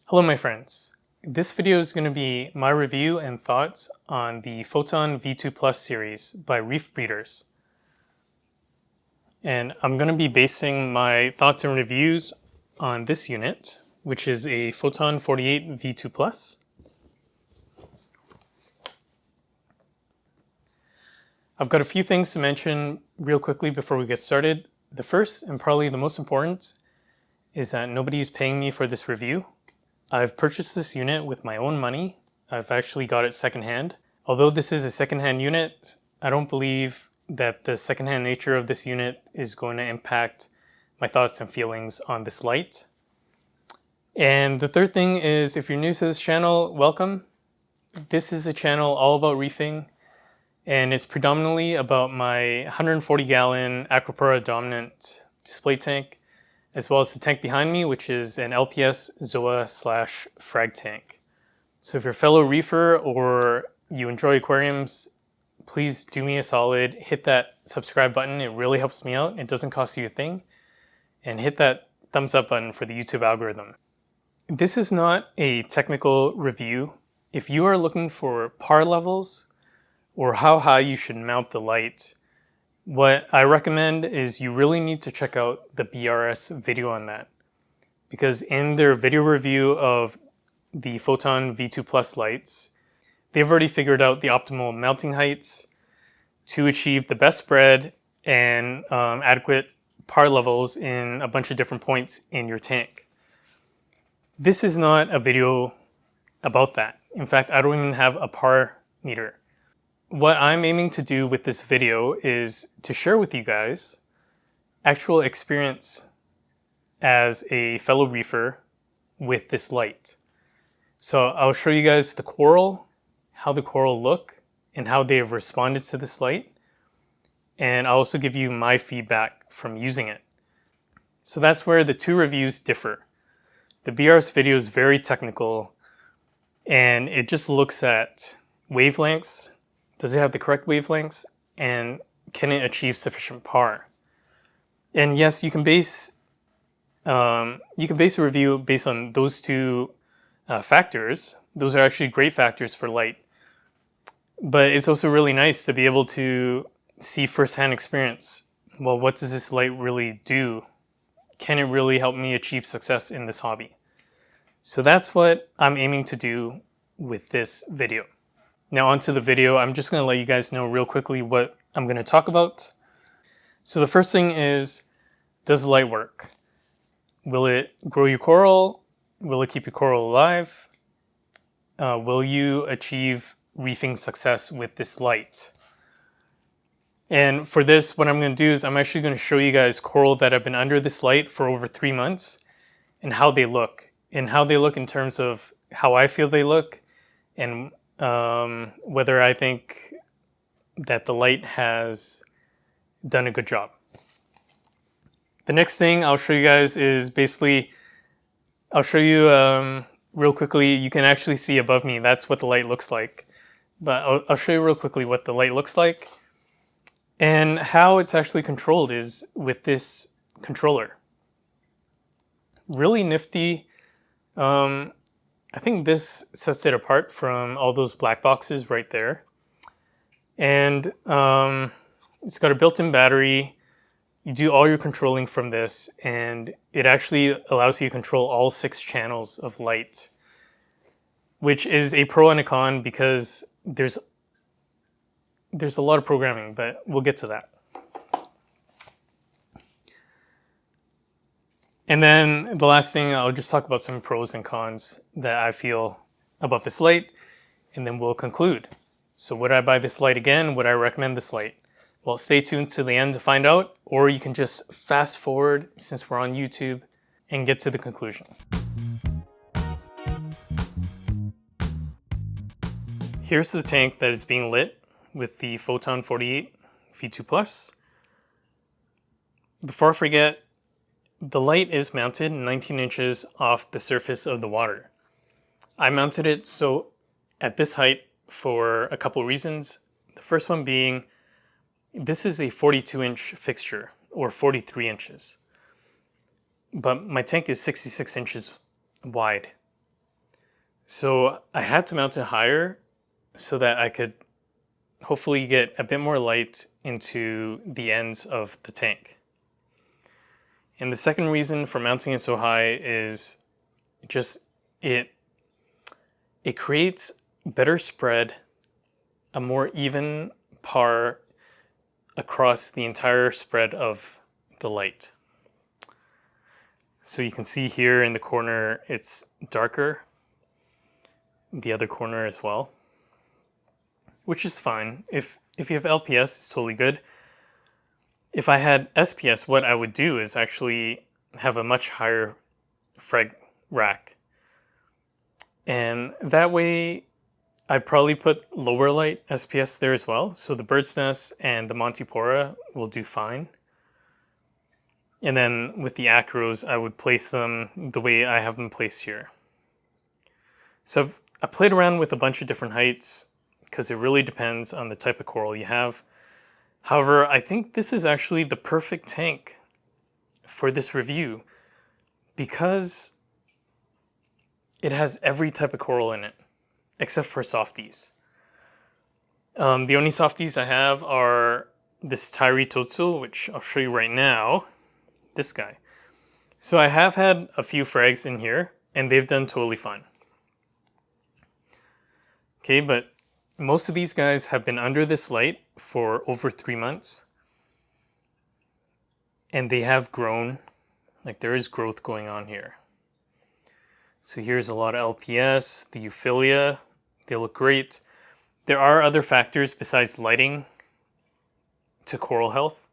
Hello my friends. This video is going to be my review and thoughts on the Photon V2 Plus series by Reefbreeders. And I'm going to be basing my thoughts and reviews on this unit, which is a Photon 48 V2 Plus. I've got a few things to mention real quickly before we get started. The first, and probably the most important, is that nobody is paying me for this review. I've purchased this unit with my own money. I've actually got it secondhand. Although this is a secondhand unit, I don't believe that the secondhand nature of this unit is going to impact my thoughts and feelings on this light. And the third thing is, if you're new to this channel, welcome. This is a channel all about reefing, and it's predominantly about my 140-gallon Acropora dominant display tank, as well as the tank behind me, which is an LPS zoa / frag tank. So if you're a fellow reefer or you enjoy aquariums, please do me a solid, hit that subscribe button. It really helps me out. It doesn't cost you a thing. And hit that thumbs up button for the YouTube algorithm. This is not a technical review. If you are looking for par levels or how high you should mount the light, what I recommend is you really need to check out the BRS video on that, because in their video review of the Photon V2 Plus lights, they've already figured out the optimal mounting heights to achieve the best spread and adequate par levels in a bunch of different points in your tank. This is not a video about that. In fact, I don't even have a par meter. What I'm aiming to do with this video is to share with you guys actual experience as a fellow reefer with this light. So I'll show you guys the coral, how the coral look, and how they have responded to this light. And I'll also give you my feedback from using it. So that's where the two reviews differ. The BRS video is very technical, and it just looks at wavelengths. Does it have the correct wavelengths, and can it achieve sufficient par? And yes, you can base a review based on those two factors. Those are actually great factors for light. But it's also really nice to be able to see firsthand experience. Well, what does this light really do? Can it really help me achieve success in this hobby? So that's what I'm aiming to do with this video. Now onto the video. I'm just going to let you guys know real quickly what I'm going to talk about. So the first thing is, does the light work? Will it grow your coral? Will it keep your coral alive? Will you achieve reefing success with this light? And for this, what I'm going to do is I'm actually going to show you guys coral that have been under this light for over 3 months and how they look. And how they look in terms of how I feel they look, and whether I think that the light has done a good job. The next thing I'll show you guys is basically, I'll show you real quickly. You can actually see above me, that's what the light looks like. But I'll show you real quickly what the light looks like. And how it's actually controlled is with this controller. Really nifty. I think this sets it apart from all those black boxes right there. And it's got a built-in battery. You do all your controlling from this, and it actually allows you to control all 6 channels of light, which is a pro and a con because there's a lot of programming, but we'll get to that. And then the last thing, I'll just talk about some pros and cons that I feel about this light, and then we'll conclude. So would I buy this light again? Would I recommend this light? Well, stay tuned to the end to find out, or you can just fast forward since we're on YouTube and get to the conclusion. Here's the tank that is being lit with the Photon 48 V2 Plus. Before I forget, the light is mounted 19 inches off the surface of the water. I mounted it so at this height for a couple reasons. The first one being, this is a 42-inch fixture, or 43 inches. But my tank is 66 inches wide. So I had to mount it higher so that I could hopefully get a bit more light into the ends of the tank. And the second reason for mounting it so high is just it creates better spread, a more even par across the entire spread of the light. So you can see here in the corner it's darker, the other corner as well, which is fine. If you have LPS, it's totally good. If I had SPS, what I would do is actually have a much higher frag rack. And that way, I'd probably put lower light SPS there as well. So the birdsnest and the Montipora will do fine. And then with the acros, I would place them the way I have them placed here. So I played around with a bunch of different heights because it really depends on the type of coral you have. However, I think this is actually the perfect tank for this review because it has every type of coral in it, except for softies. The only softies I have are this Tyree Totsu, which I'll show you right now, this guy. So I have had a few frags in here, and they've done totally fine. Okay, but most of these guys have been under this light for over 3 months. And they have grown, like there is growth going on here. So here's a lot of LPS, the euphyllia, they look great. There are other factors besides lighting to coral health.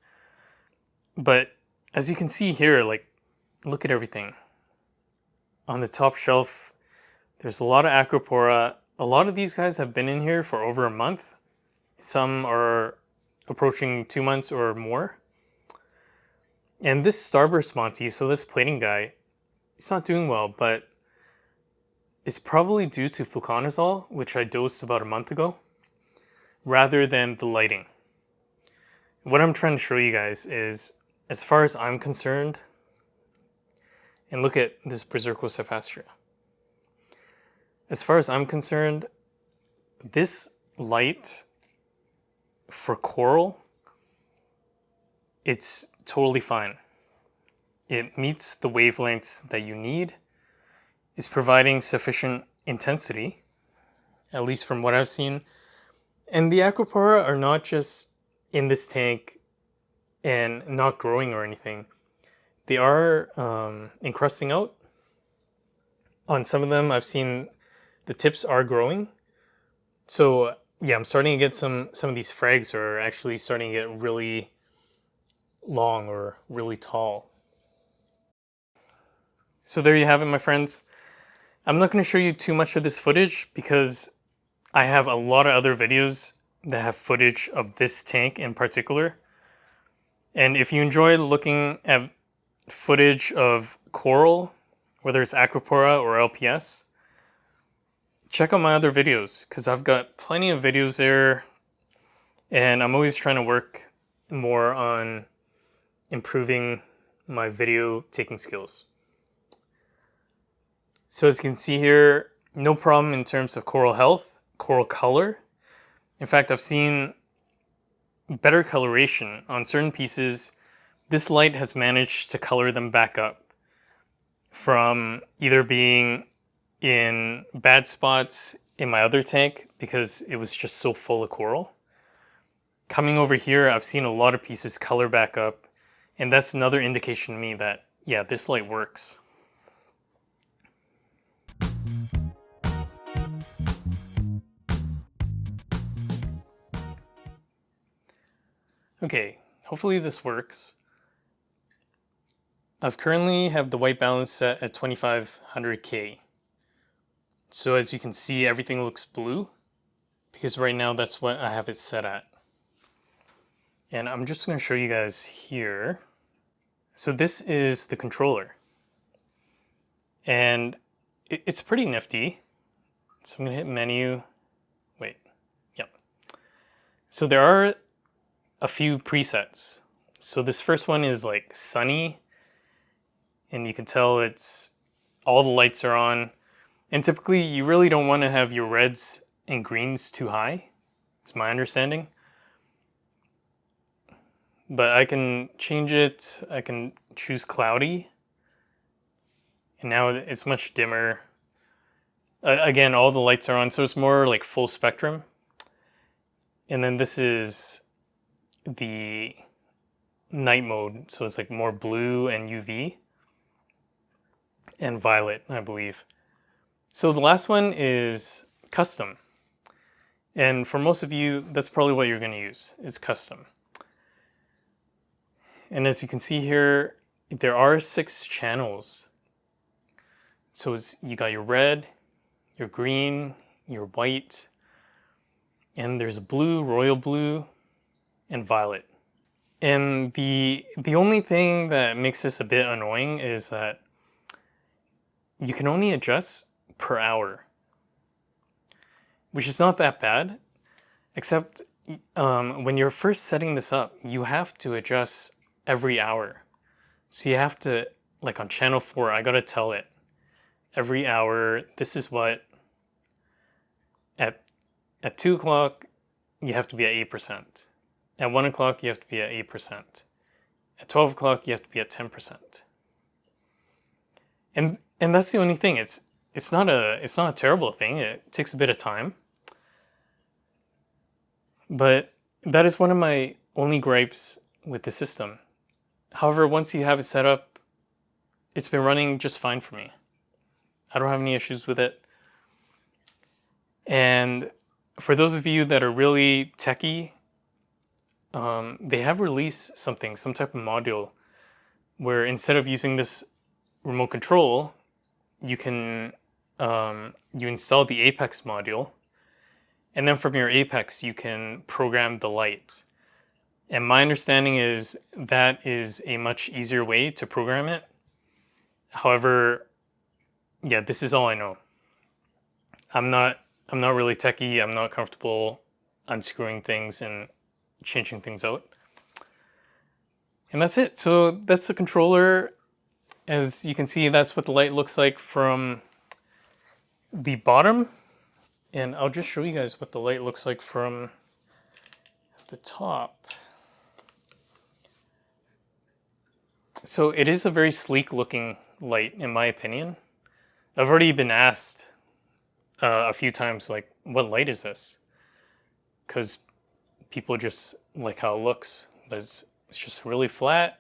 But as you can see here, like, look at everything. On the top shelf, there's a lot of Acropora. A lot of these guys have been in here for over a month. Some are approaching 2 months or more. And this starburst Monty, so this plating guy, it's not doing well, but it's probably due to fluconazole, which I dosed about a month ago, rather than the lighting. What I'm trying to show you guys is, as far as I'm concerned, and look at this Berserkocephastria. As far as I'm concerned, this light for coral, it's totally fine. It meets the wavelengths that you need. It's providing sufficient intensity, at least from what I've seen. And the Acropora are not just in this tank and not growing or anything. They are encrusting out. On some of them, I've seen the tips are growing. So yeah, I'm starting to get some of these frags are actually starting to get really long or really tall. So there you have it, my friends. I'm not going to show you too much of this footage because I have a lot of other videos that have footage of this tank in particular. And if you enjoy looking at footage of coral, whether it's Acropora or LPS, check out my other videos because I've got plenty of videos there and I'm always trying to work more on improving my video taking skills. So as you can see here, no problem in terms of coral health, coral color. In fact, I've seen better coloration on certain pieces. This light has managed to color them back up from either being in bad spots in my other tank because it was just so full of coral. Coming over here, I've seen a lot of pieces color back up, and that's another indication to me that, yeah, this light works. Okay, hopefully this works. I've currently have the white balance set at 2500K. So as you can see, everything looks blue because right now that's what I have it set at. And I'm just going to show you guys here. So this is the controller. And it's pretty nifty. So I'm going to hit menu. Wait, yep. So there are a few presets. So this first one is like sunny. And you can tell it's all the lights are on. And typically you really don't want to have your reds and greens too high. It's my understanding. But I can change it. I can choose cloudy. And now it's much dimmer. Again, all the lights are on, so it's more like full spectrum. And then this is the night mode, so it's like more blue and UV and violet, I believe. So the last one is custom. And for most of you, that's probably what you're going to use. It's custom. And as you can see here, there are 6 channels. So you got your red, your green, your white, and there's blue, royal blue, and violet. And the only thing that makes this a bit annoying is that you can only adjust per hour, which is not that bad, except when you're first setting this up, you have to adjust every hour. So you have to, like on channel 4, I gotta tell it every hour, this is what, at 2 o'clock, you have to be at 8%. At 1 o'clock, you have to be at 8%. At 12 o'clock, you have to be at 10%. And that's the only thing. It's not a terrible thing. It takes a bit of time. But that is one of my only gripes with the system. However, once you have it set up, it's been running just fine for me. I don't have any issues with it. And for those of you that are really techie, they have released some type of module where instead of using this remote control, you can you install the Apex module, and then from your Apex you can program the light. And my understanding is that is a much easier way to program it. However, yeah, this is all I know. I'm not really techie. I'm not comfortable unscrewing things and changing things out. And that's it. So that's the controller. As you can see, that's what the light looks like from the bottom. And I'll just show you guys what the light looks like from the top. So it is a very sleek looking light, in my opinion. I've already been asked a few times, like, what light is this? Because people just like how it looks, but it's just really flat.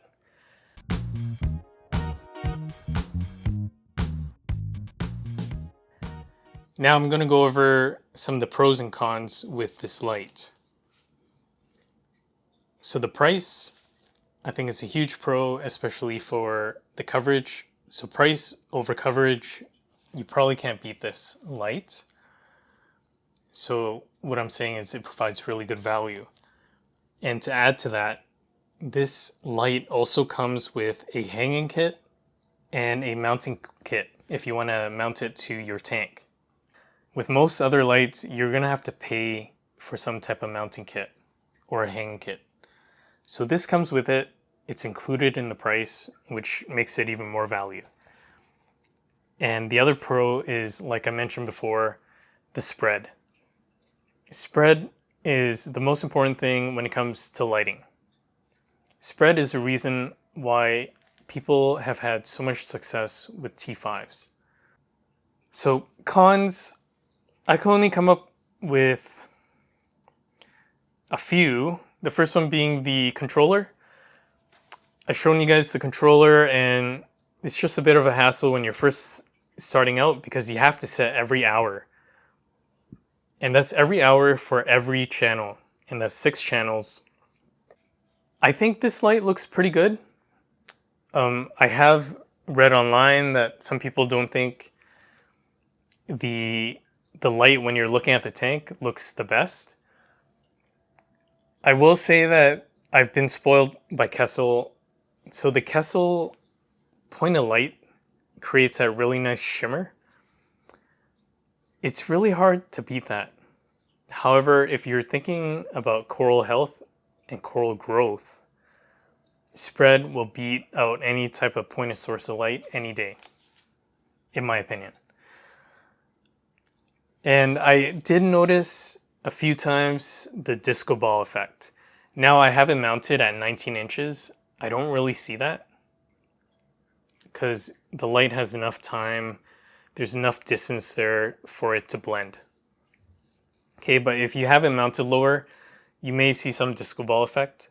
Now I'm going to go over some of the pros and cons with this light. So the price, I think it's a huge pro, especially for the coverage. So price over coverage, you probably can't beat this light. So what I'm saying is it provides really good value. And to add to that, this light also comes with a hanging kit and a mounting kit if you want to mount it to your tank. With most other lights, you're going to have to pay for some type of mounting kit or a hanging kit. So this comes with it. It's included in the price, which makes it even more value. And the other pro is, like I mentioned before, the spread. Spread is the most important thing when it comes to lighting. Spread is the reason why people have had so much success with T5s. So cons, I can only come up with a few. The first one being the controller. I've shown you guys the controller, and it's just a bit of a hassle when you're first starting out because you have to set every hour. And that's every hour for every channel, and that's 6 channels. I think this light looks pretty good. I have read online that some people don't think the light when you're looking at the tank looks the best. I will say that I've been spoiled by Kessel. So the Kessel point of light creates that really nice shimmer. It's really hard to beat that. However, if you're thinking about coral health and coral growth, spread will beat out any type of point of source of light any day, in my opinion. And I did notice a few times the disco ball effect. Now I have it mounted at 19 inches. I don't really see that because the light has enough time. There's enough distance there for it to blend. Okay, but if you have it mounted lower, you may see some disco ball effect,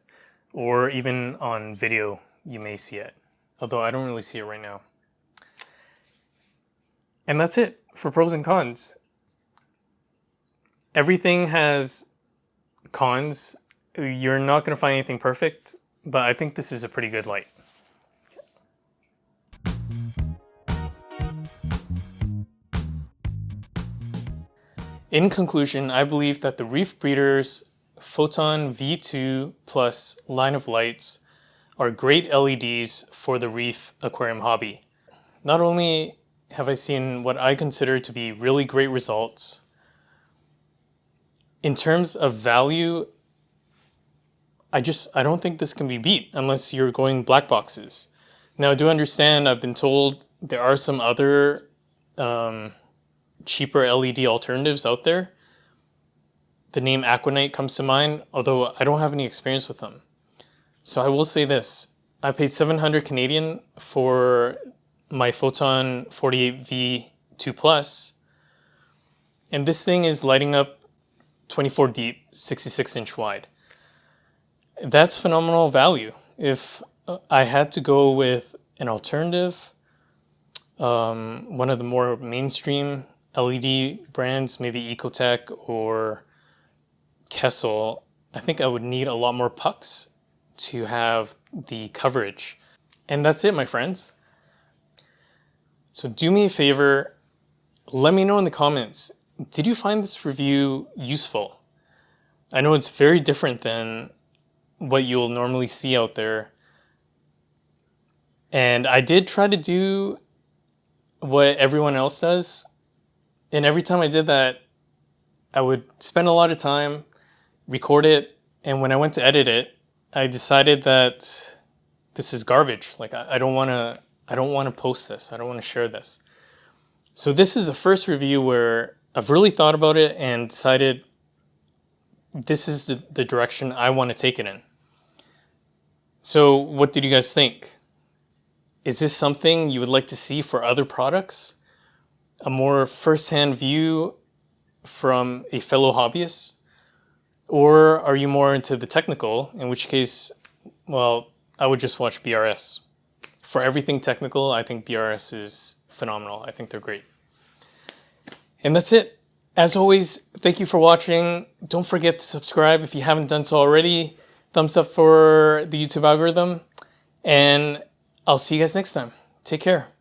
or even on video, you may see it. Although I don't really see it right now. And that's it for pros and cons. Everything has cons. You're not going to find anything perfect, but I think this is a pretty good light. In conclusion, I believe that the Reefbreeders Photon V2 Plus line of lights are great LEDs for the reef aquarium hobby. Not only have I seen what I consider to be really great results, in terms of value, I don't think this can be beat unless you're going black boxes. Now, I do understand, I've been told there are some other cheaper LED alternatives out there. The name Aquanite comes to mind, although I don't have any experience with them. So I will say this, I paid 700 Canadian for my Photon 48 V2 Plus, and this thing is lighting up 24 deep, 66 inch wide. That's phenomenal value. If I had to go with an alternative, one of the more mainstream LED brands, maybe Ecotech or Kessel, I think I would need a lot more pucks to have the coverage. And that's it, my friends. So do me a favor, let me know in the comments, did you find this review useful? I know it's very different than what you'll normally see out there. And I did try to do what everyone else does. And every time I did that, I would spend a lot of time, record it, and when I went to edit it, I decided that this is garbage. Like I don't want to post this. I don't want to share this. So this is a first review where I've really thought about it and decided this is the direction I want to take it in. So what did you guys think? Is this something you would like to see for other products? A more first-hand view from a fellow hobbyist? Or are you more into the technical, in which case, well, I would just watch BRS. For everything technical, I think BRS is phenomenal. I think they're great. And that's it. As always, thank you for watching. Don't forget to subscribe if you haven't done so already. Thumbs up for the YouTube algorithm. And I'll see you guys next time. Take care.